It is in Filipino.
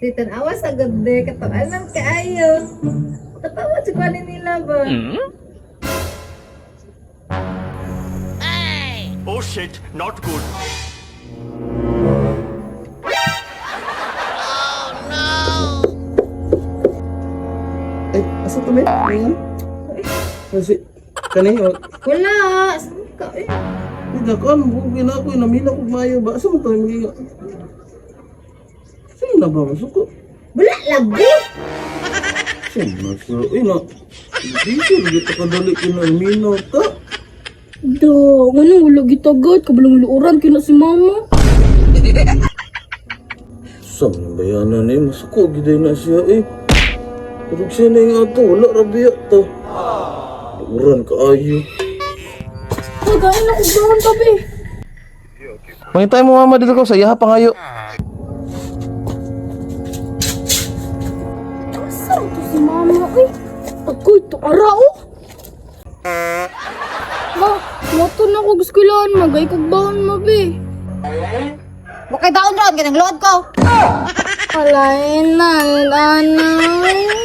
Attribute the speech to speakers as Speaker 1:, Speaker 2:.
Speaker 1: Dito awas agad de katawanan kaayo. Katawa si kanin nila ba?
Speaker 2: Oh shit, not good.
Speaker 3: Asa to, be? Ayun. Kasi, kanina,
Speaker 1: Wala, saan ka eh?
Speaker 3: nagkakaan, bugin ako, namila ko mayo ba? Asa mo tayo mga? Sino na ba? Masuko?
Speaker 1: Wala lagi.
Speaker 3: Sino na siya? Na, hindi siya, nagita kadali kinamina ta.
Speaker 4: Da, ano, wala gitagad. Kabalang luuran, kina si mama.
Speaker 3: Saan yung bayanan na yun? Masuko, giday na siya eh. Pero siya na yung ato, wala rabiya ta. Luran ka ayo.
Speaker 4: Kagain ako gawin tabi.
Speaker 3: Mangitay mo mama dito ko, saya pa ngayo.
Speaker 4: Saan to si mama eh? Ako ito arao. Ma, mato na ko guskilan. Magay kong baon mo be.
Speaker 1: Bakit daon ron, kinang load ko.
Speaker 4: Alain na, nanay.